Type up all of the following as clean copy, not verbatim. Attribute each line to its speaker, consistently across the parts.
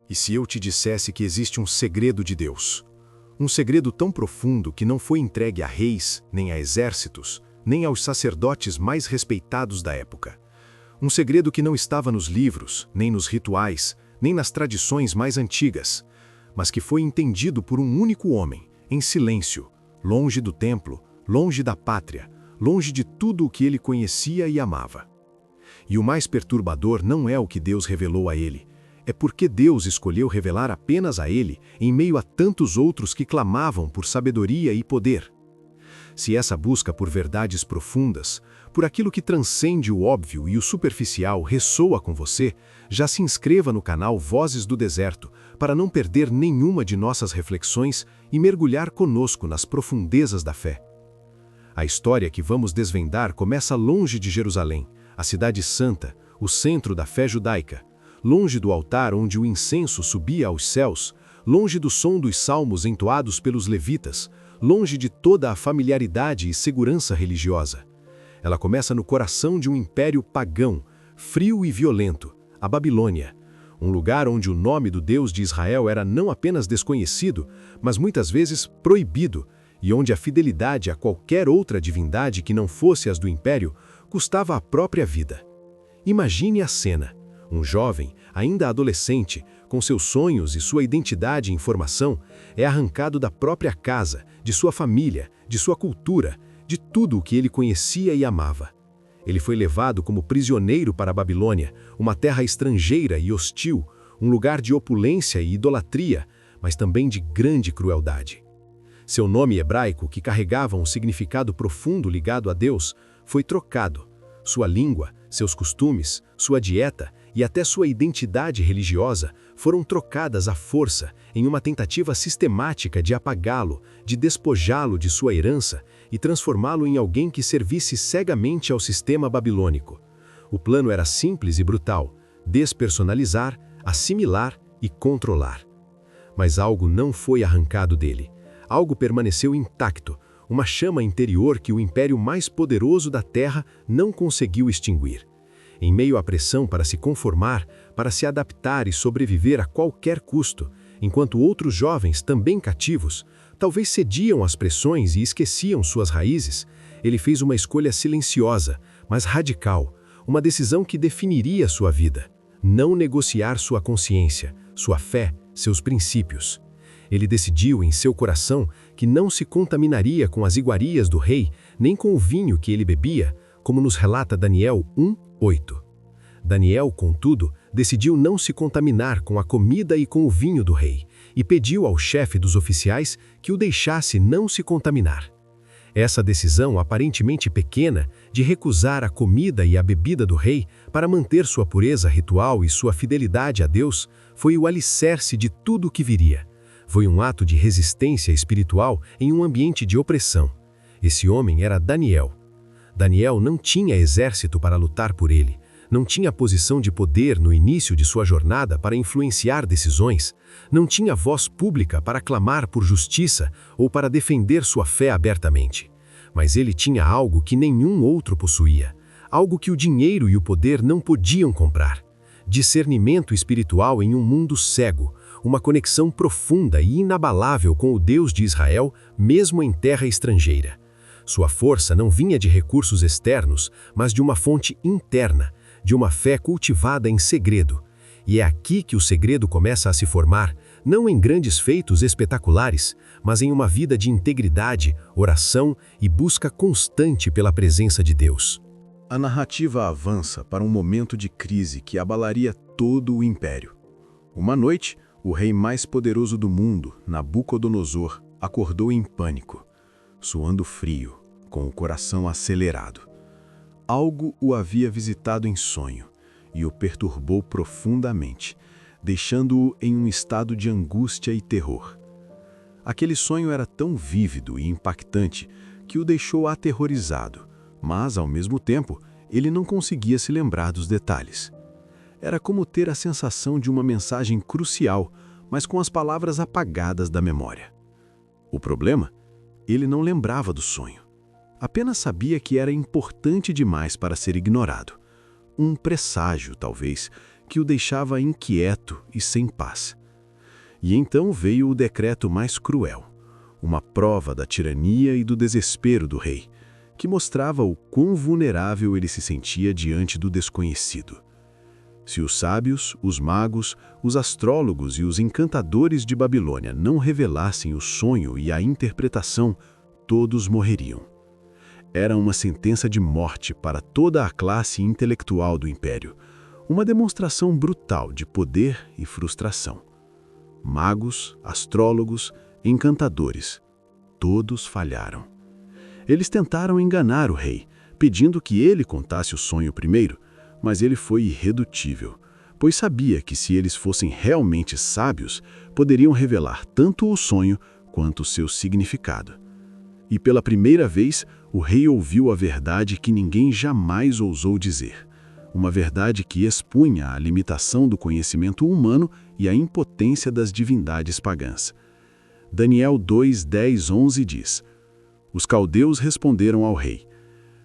Speaker 1: E se eu te dissesse que existe um segredo de Deus? Um segredo tão profundo que não foi entregue a reis, nem a exércitos, nem aos sacerdotes mais respeitados da época. Um segredo que não estava nos livros, nem nos rituais, nem nas tradições mais antigas, mas que foi entendido por um único homem, em silêncio, longe do templo, longe da pátria, longe de tudo o que ele conhecia e amava. E o mais perturbador não é o que Deus revelou a ele, é porque Deus escolheu revelar apenas a ele, em meio a tantos outros que clamavam por sabedoria e poder. Se essa busca por verdades profundas, por aquilo que transcende o óbvio e o superficial ressoa com você, já se inscreva no canal Vozes do Deserto para não perder nenhuma de nossas reflexões e mergulhar conosco nas profundezas da fé. A história que vamos desvendar começa longe de Jerusalém, a cidade santa, o centro da fé judaica, longe do altar onde o incenso subia aos céus, longe do som dos salmos entoados pelos levitas, longe de toda a familiaridade e segurança religiosa. Ela começa no coração de um império pagão, frio e violento, a Babilônia, um lugar onde o nome do Deus de Israel era não apenas desconhecido, mas muitas vezes proibido, e onde a fidelidade a qualquer outra divindade que não fosse as do império custava a própria vida. Imagine a cena. Um jovem, ainda adolescente, com seus sonhos e sua identidade em formação, é arrancado da própria casa, de sua família, de sua cultura, de tudo o que ele conhecia e amava. Ele foi levado como prisioneiro para a Babilônia, uma terra estrangeira e hostil, um lugar de opulência e idolatria, mas também de grande crueldade. Seu nome hebraico, que carregava um significado profundo ligado a Deus, foi trocado. Sua língua, seus costumes, sua dieta e até sua identidade religiosa foram trocadas à força em uma tentativa sistemática de apagá-lo, de despojá-lo de sua herança e transformá-lo em alguém que servisse cegamente ao sistema babilônico. O plano era simples e brutal: despersonalizar, assimilar e controlar. Mas algo não foi arrancado dele. Algo permaneceu intacto, uma chama interior que o império mais poderoso da Terra não conseguiu extinguir. Em meio à pressão para se conformar, para se adaptar e sobreviver a qualquer custo, enquanto outros jovens, também cativos, talvez cediam às pressões e esqueciam suas raízes, ele fez uma escolha silenciosa, mas radical, uma decisão que definiria sua vida: não negociar sua consciência, sua fé, seus princípios. Ele decidiu em seu coração que não se contaminaria com as iguarias do rei, nem com o vinho que ele bebia, como nos relata Daniel 1:8. Daniel, contudo, decidiu não se contaminar com a comida e com o vinho do rei, e pediu ao chefe dos oficiais que o deixasse não se contaminar. Essa decisão aparentemente pequena de recusar a comida e a bebida do rei para manter sua pureza ritual e sua fidelidade a Deus foi o alicerce de tudo o que viria. Foi um ato de resistência espiritual em um ambiente de opressão. Esse homem era Daniel. Daniel não tinha exército para lutar por ele, não tinha posição de poder no início de sua jornada para influenciar decisões, não tinha voz pública para clamar por justiça ou para defender sua fé abertamente. Mas ele tinha algo que nenhum outro possuía, algo que o dinheiro e o poder não podiam comprar: discernimento espiritual em um mundo cego, uma conexão profunda e inabalável com o Deus de Israel, mesmo em terra estrangeira. Sua força não vinha de recursos externos, mas de uma fonte interna, de uma fé cultivada em segredo. E é aqui que o segredo começa a se formar, não em grandes feitos espetaculares, mas em uma vida de integridade, oração e busca constante pela presença de Deus.
Speaker 2: A narrativa avança para um momento de crise que abalaria todo o império. Uma noite, o rei mais poderoso do mundo, Nabucodonosor, acordou em pânico, suando frio, com o coração acelerado. Algo o havia visitado em sonho e o perturbou profundamente, deixando-o em um estado de angústia e terror. Aquele sonho era tão vívido e impactante que o deixou aterrorizado, mas, ao mesmo tempo, ele não conseguia se lembrar dos detalhes. Era como ter a sensação de uma mensagem crucial, mas com as palavras apagadas da memória. O problema? Ele não lembrava do sonho. Apenas sabia que era importante demais para ser ignorado. Um presságio, talvez, que o deixava inquieto e sem paz. E então veio o decreto mais cruel, uma prova da tirania e do desespero do rei, que mostrava o quão vulnerável ele se sentia diante do desconhecido. Se os sábios, os magos, os astrólogos e os encantadores de Babilônia não revelassem o sonho e a interpretação, todos morreriam. Era uma sentença de morte para toda a classe intelectual do império, uma demonstração brutal de poder e frustração. Magos, astrólogos, encantadores, todos falharam. Eles tentaram enganar o rei, pedindo que ele contasse o sonho primeiro, mas ele foi irredutível, pois sabia que se eles fossem realmente sábios, poderiam revelar tanto o sonho quanto o seu significado. E pela primeira vez, o rei ouviu a verdade que ninguém jamais ousou dizer, uma verdade que expunha a limitação do conhecimento humano e a impotência das divindades pagãs. Daniel 2, 10, 11 diz: Os caldeus responderam ao rei: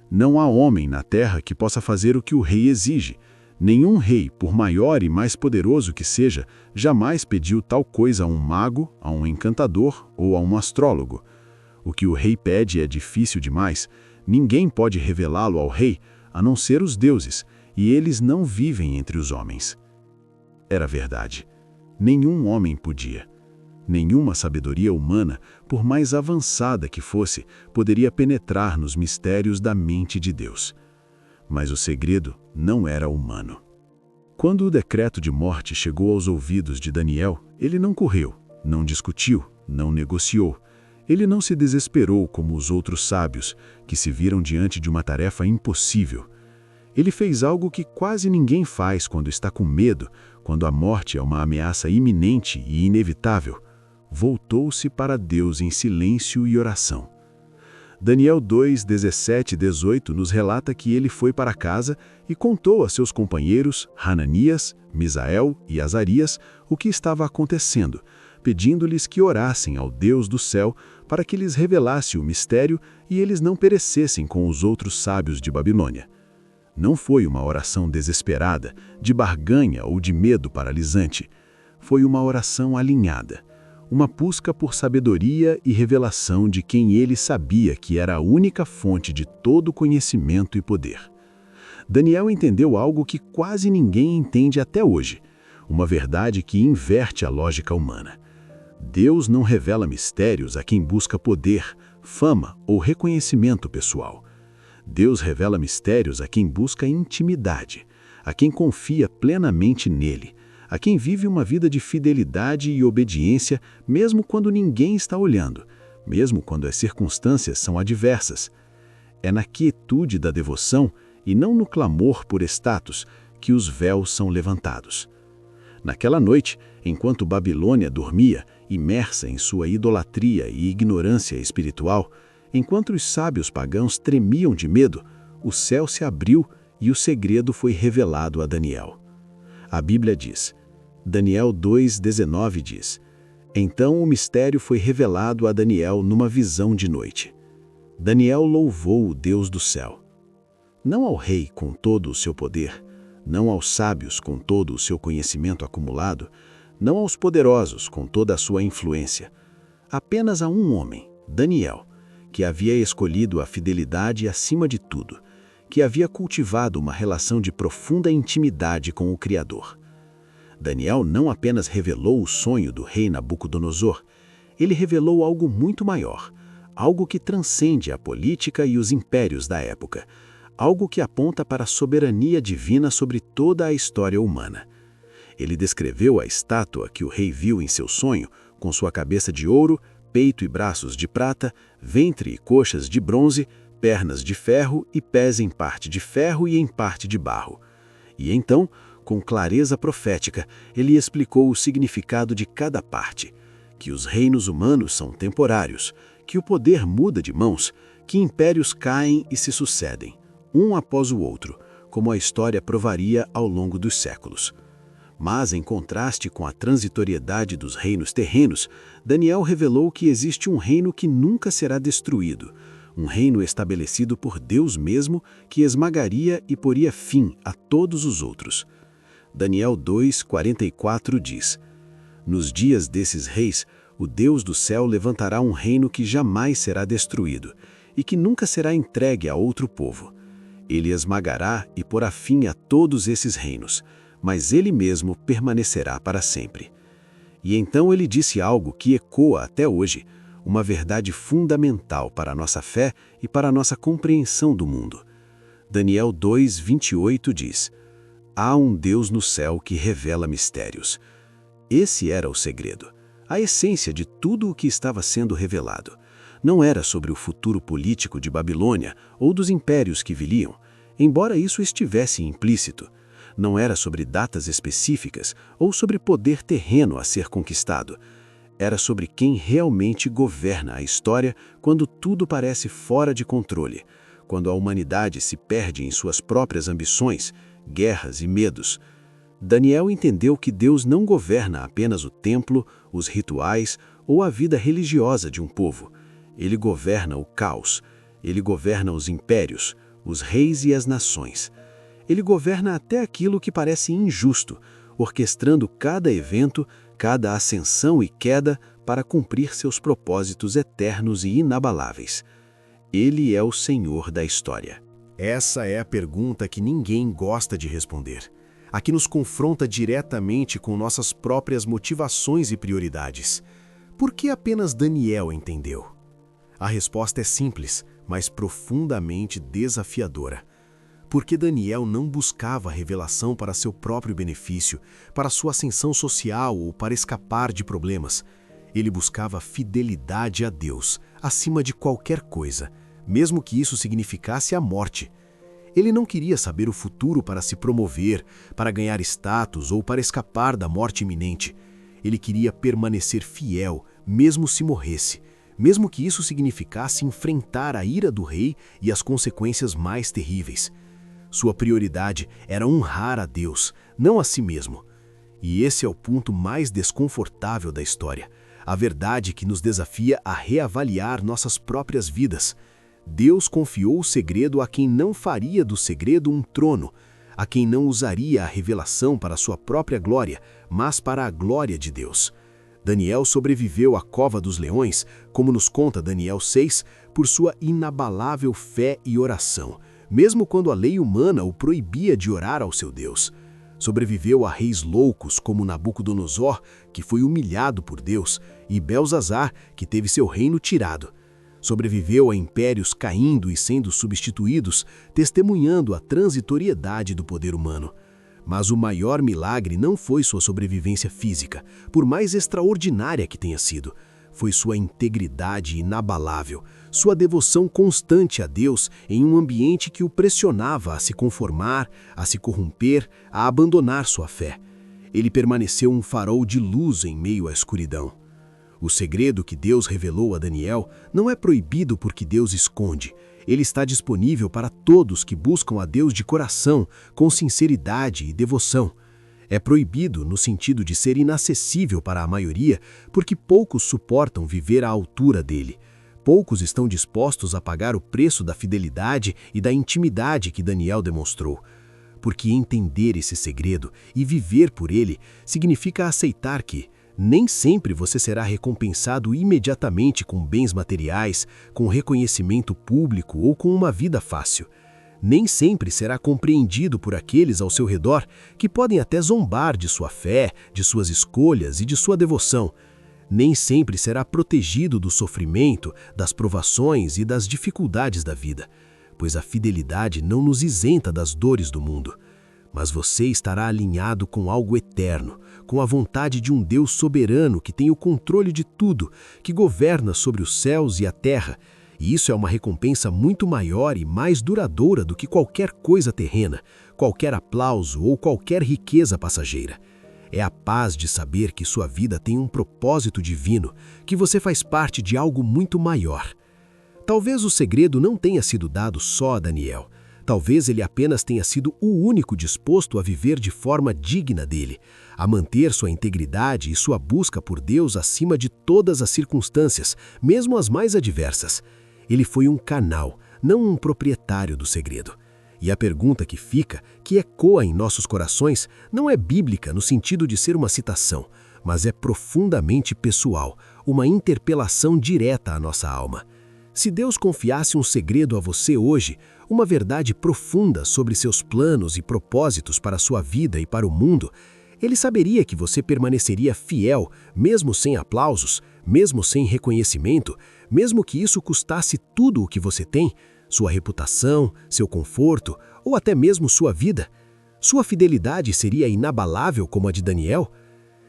Speaker 2: Não há homem na terra que possa fazer o que o rei exige. Nenhum rei, por maior e mais poderoso que seja, jamais pediu tal coisa a um mago, a um encantador ou a um astrólogo. O que o rei pede é difícil demais. Ninguém pode revelá-lo ao rei, a não ser os deuses, e eles não vivem entre os homens. Era verdade. Nenhum homem podia. Nenhuma sabedoria humana, por mais avançada que fosse, poderia penetrar nos mistérios da mente de Deus. Mas o segredo não era humano. Quando o decreto de morte chegou aos ouvidos de Daniel, ele não correu, não discutiu, não negociou. Ele não se desesperou como os outros sábios, que se viram diante de uma tarefa impossível. Ele fez algo que quase ninguém faz quando está com medo, quando a morte é uma ameaça iminente e inevitável. Voltou-se para Deus em silêncio e oração. Daniel 2, 17 e 18 nos relata que ele foi para casa e contou a seus companheiros, Hananias, Misael e Azarias, o que estava acontecendo, pedindo-lhes que orassem ao Deus do céu para que lhes revelasse o mistério e eles não perecessem com os outros sábios de Babilônia. Não foi uma oração desesperada, de barganha ou de medo paralisante. Foi uma oração alinhada. Uma busca por sabedoria e revelação de quem ele sabia que era a única fonte de todo conhecimento e poder. Daniel entendeu algo que quase ninguém entende até hoje, uma verdade que inverte a lógica humana. Deus não revela mistérios a quem busca poder, fama ou reconhecimento pessoal. Deus revela mistérios a quem busca intimidade, a quem confia plenamente nele, a quem vive uma vida de fidelidade e obediência mesmo quando ninguém está olhando, mesmo quando as circunstâncias são adversas. É na quietude da devoção e não no clamor por status que os véus são levantados. Naquela noite, enquanto Babilônia dormia, imersa em sua idolatria e ignorância espiritual, enquanto os sábios pagãos tremiam de medo, o céu se abriu e o segredo foi revelado a Daniel. A Bíblia diz, Daniel 2,19 diz, Então o mistério foi revelado a Daniel numa visão de noite. Daniel louvou o Deus do céu. Não ao rei com todo o seu poder, não aos sábios com todo o seu conhecimento acumulado, não aos poderosos com toda a sua influência. Apenas a um homem, Daniel, que havia escolhido a fidelidade acima de tudo, que havia cultivado uma relação de profunda intimidade com o Criador. Daniel não apenas revelou o sonho do rei Nabucodonosor, ele revelou algo muito maior, algo que transcende a política e os impérios da época, algo que aponta para a soberania divina sobre toda a história humana. Ele descreveu a estátua que o rei viu em seu sonho, com sua cabeça de ouro, peito e braços de prata, ventre e coxas de bronze, pernas de ferro e pés em parte de ferro e em parte de barro. E então, com clareza profética, ele explicou o significado de cada parte, que os reinos humanos são temporários, que o poder muda de mãos, que impérios caem e se sucedem, um após o outro, como a história provaria ao longo dos séculos. Mas, em contraste com a transitoriedade dos reinos terrenos, Daniel revelou que existe um reino que nunca será destruído, um reino estabelecido por Deus mesmo que esmagaria e poria fim a todos os outros. Daniel 2:44 diz: Nos dias desses reis, o Deus do céu levantará um reino que jamais será destruído e que nunca será entregue a outro povo. Ele esmagará e porá fim a todos esses reinos, mas ele mesmo permanecerá para sempre. E então ele disse algo que ecoa até hoje, uma verdade fundamental para a nossa fé e para a nossa compreensão do mundo. Daniel 2:28 diz: Há um Deus no céu que revela mistérios. Esse era o segredo, a essência de tudo o que estava sendo revelado. Não era sobre o futuro político de Babilônia ou dos impérios que viriam, embora isso estivesse implícito. Não era sobre datas específicas ou sobre poder terreno a ser conquistado. Era sobre quem realmente governa a história quando tudo parece fora de controle, quando a humanidade se perde em suas próprias ambições, guerras e medos. Daniel entendeu que Deus não governa apenas o templo, os rituais ou a vida religiosa de um povo. Ele governa o caos, ele governa os impérios, os reis e as nações. Ele governa até aquilo que parece injusto, orquestrando cada evento, cada ascensão e queda para cumprir seus propósitos eternos e inabaláveis. Ele é o Senhor da história.
Speaker 1: Essa é a pergunta que ninguém gosta de responder. A que nos confronta diretamente com nossas próprias motivações e prioridades. Por que apenas Daniel entendeu? A resposta é simples, mas profundamente desafiadora. Porque Daniel não buscava revelação para seu próprio benefício, para sua ascensão social ou para escapar de problemas. Ele buscava fidelidade a Deus, acima de qualquer coisa, mesmo que isso significasse a morte. Ele não queria saber o futuro para se promover, para ganhar status ou para escapar da morte iminente. Ele queria permanecer fiel, mesmo se morresse, mesmo que isso significasse enfrentar a ira do rei e as consequências mais terríveis. Sua prioridade era honrar a Deus, não a si mesmo. E esse é o ponto mais desconfortável da história, a verdade que nos desafia a reavaliar nossas próprias vidas. Deus confiou o segredo a quem não faria do segredo um trono, a quem não usaria a revelação para sua própria glória, mas para a glória de Deus. Daniel sobreviveu à cova dos leões, como nos conta Daniel 6, por sua inabalável fé e oração, mesmo quando a lei humana o proibia de orar ao seu Deus. Sobreviveu a reis loucos como Nabucodonosor, que foi humilhado por Deus, e Belzazar, que teve seu reino tirado. Sobreviveu a impérios caindo e sendo substituídos, testemunhando a transitoriedade do poder humano. Mas o maior milagre não foi sua sobrevivência física, por mais extraordinária que tenha sido. Foi sua integridade inabalável, sua devoção constante a Deus em um ambiente que o pressionava a se conformar, a se corromper, a abandonar sua fé. Ele permaneceu um farol de luz em meio à escuridão. O segredo que Deus revelou a Daniel não é proibido porque Deus esconde. Ele está disponível para todos que buscam a Deus de coração, com sinceridade e devoção. É proibido no sentido de ser inacessível para a maioria, porque poucos suportam viver à altura dele. Poucos estão dispostos a pagar o preço da fidelidade e da intimidade que Daniel demonstrou. Porque entender esse segredo e viver por ele significa aceitar que nem sempre você será recompensado imediatamente com bens materiais, com reconhecimento público ou com uma vida fácil. Nem sempre será compreendido por aqueles ao seu redor que podem até zombar de sua fé, de suas escolhas e de sua devoção. Nem sempre será protegido do sofrimento, das provações e das dificuldades da vida, pois a fidelidade não nos isenta das dores do mundo. Mas você estará alinhado com algo eterno, com a vontade de um Deus soberano que tem o controle de tudo, que governa sobre os céus e a terra. E isso é uma recompensa muito maior e mais duradoura do que qualquer coisa terrena, qualquer aplauso ou qualquer riqueza passageira. É a paz de saber que sua vida tem um propósito divino, que você faz parte de algo muito maior. Talvez o segredo não tenha sido dado só a Daniel. Talvez ele apenas tenha sido o único disposto a viver de forma digna dele, a manter sua integridade e sua busca por Deus acima de todas as circunstâncias, mesmo as mais adversas. Ele foi um canal, não um proprietário do segredo.
Speaker 3: E a pergunta que fica, que ecoa em nossos corações, não é bíblica no sentido de ser uma citação, mas é profundamente pessoal, uma interpelação direta à nossa alma. Se Deus confiasse um segredo a você hoje, uma verdade profunda sobre seus planos e propósitos para a sua vida e para o mundo, Ele saberia que você permaneceria fiel, mesmo sem aplausos, mesmo sem reconhecimento, mesmo que isso custasse tudo o que você tem, sua reputação, seu conforto ou até mesmo sua vida. Sua fidelidade seria inabalável como a de Daniel?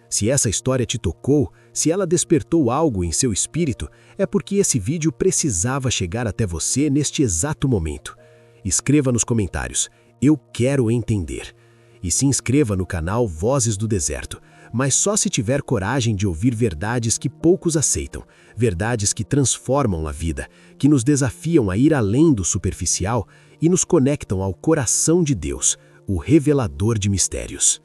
Speaker 3: Se essa história te tocou, se ela despertou algo em seu espírito, é porque esse vídeo precisava chegar até você neste exato momento. Escreva nos comentários, eu quero entender. E se inscreva no canal Vozes do Deserto, mas só se tiver coragem de ouvir verdades que poucos aceitam, verdades que transformam a vida, que nos desafiam a ir além do superficial e nos conectam ao coração de Deus, o revelador de mistérios.